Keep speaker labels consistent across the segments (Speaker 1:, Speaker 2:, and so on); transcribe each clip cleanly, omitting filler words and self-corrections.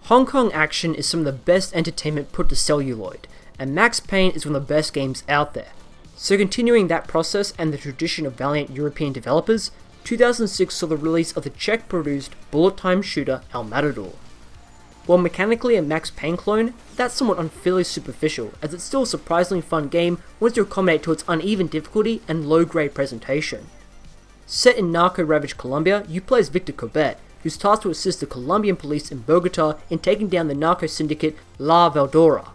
Speaker 1: Hong Kong action is some of the best entertainment put to celluloid, and Max Payne is one of the best games out there. So continuing that process and the tradition of valiant European developers, 2006 saw the release of the Czech-produced bullet-time shooter El Matador. While mechanically a Max Payne clone, that's somewhat unfairly superficial, as it's still a surprisingly fun game once you accommodate to its uneven difficulty and low-grade presentation. Set in narco-ravaged Colombia, you play as Victor Corbett, who's tasked to assist the Colombian police in Bogota in taking down the narco syndicate La Veldora.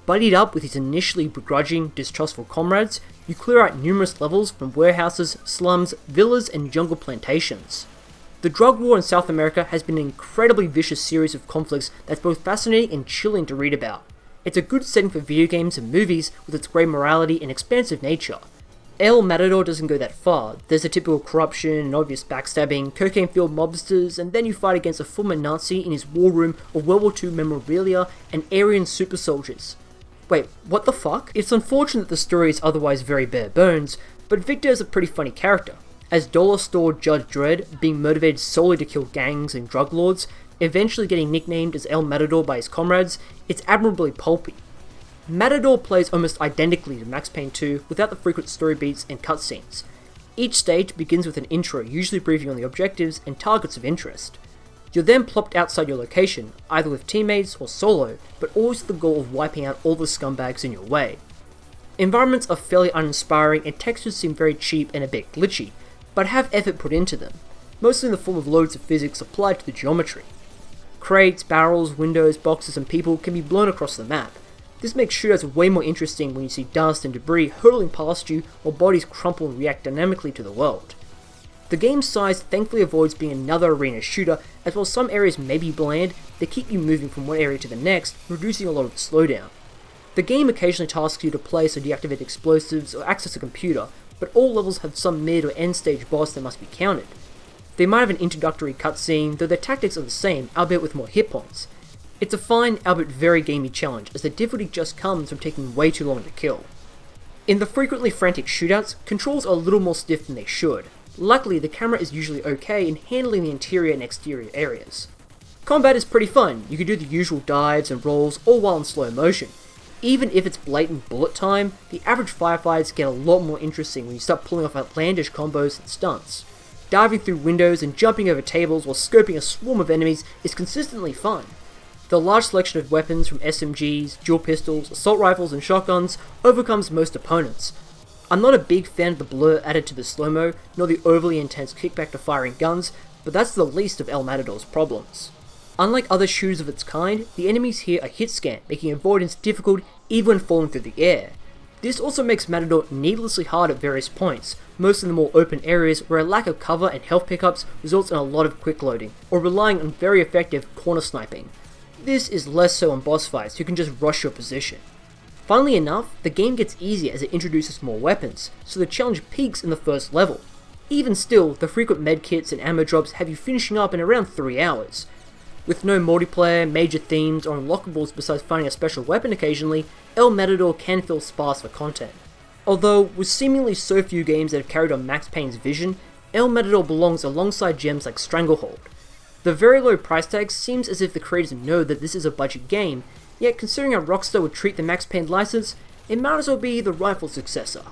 Speaker 1: Buddied up with his initially begrudging, distrustful comrades, you clear out numerous levels from warehouses, slums, villas, and jungle plantations. The drug war in South America has been an incredibly vicious series of conflicts that's both fascinating and chilling to read about. It's a good setting for video games and movies with its grey morality and expansive nature. El Matador doesn't go that far. There's a typical corruption and obvious backstabbing, cocaine-filled mobsters, and then you fight against a former Nazi in his war room of World War II memorabilia and Aryan super soldiers. Wait, what the fuck? It's unfortunate that the story is otherwise very bare bones, but Victor is a pretty funny character. As dollar store Judge Dredd, being motivated solely to kill gangs and drug lords, eventually getting nicknamed as El Matador by his comrades, it's admirably pulpy. Matador plays almost identically to Max Payne 2 without the frequent story beats and cutscenes. Each stage begins with an intro, usually briefing on the objectives and targets of interest. You're then plopped outside your location, either with teammates or solo, but always with the goal of wiping out all the scumbags in your way. Environments are fairly uninspiring and textures seem very cheap and a bit glitchy, but have effort put into them, mostly in the form of loads of physics applied to the geometry. Crates, barrels, windows, boxes, and people can be blown across the map. This makes shootouts way more interesting when you see dust and debris hurtling past you while bodies crumple and react dynamically to the world. The game's size thankfully avoids being another arena shooter, as while some areas may be bland, they keep you moving from one area to the next, reducing a lot of the slowdown. The game occasionally tasks you to place or deactivate explosives or access a computer, but all levels have some mid or end stage boss that must be counted. They might have an introductory cutscene, though their tactics are the same, albeit with more hit points. It's a fine, albeit very gamey challenge, as the difficulty just comes from taking way too long to kill. In the frequently frantic shootouts, controls are a little more stiff than they should. Luckily, the camera is usually okay in handling the interior and exterior areas. Combat is pretty fun, you can do the usual dives and rolls all while in slow motion. Even if it's blatant bullet time, the average firefights get a lot more interesting when you start pulling off outlandish combos and stunts. Diving through windows and jumping over tables while scoping a swarm of enemies is consistently fun. The large selection of weapons from SMGs, dual pistols, assault rifles and shotguns overcomes most opponents. I'm not a big fan of the blur added to the slow-mo, nor the overly intense kickback to firing guns, but that's the least of El Matador's problems. Unlike other shooters of its kind, the enemies here are hit-scan, making avoidance difficult even when falling through the air. This also makes Matador needlessly hard at various points, most in the more open areas where a lack of cover and health pickups results in a lot of quick loading, or relying on very effective corner sniping. This is less so in boss fights, you can just rush your position. Funnily enough, the game gets easier as it introduces more weapons, so the challenge peaks in the first level. Even still, the frequent medkits and ammo drops have you finishing up in around 3 hours. With no multiplayer, major themes, or unlockables besides finding a special weapon occasionally, El Matador can feel sparse for content. Although, with seemingly so few games that have carried on Max Payne's vision, El Matador belongs alongside gems like Stranglehold. The very low price tag seems as if the creators know that this is a budget game, yet considering how Rockstar would treat the Max Payne license, it might as well be the rightful successor.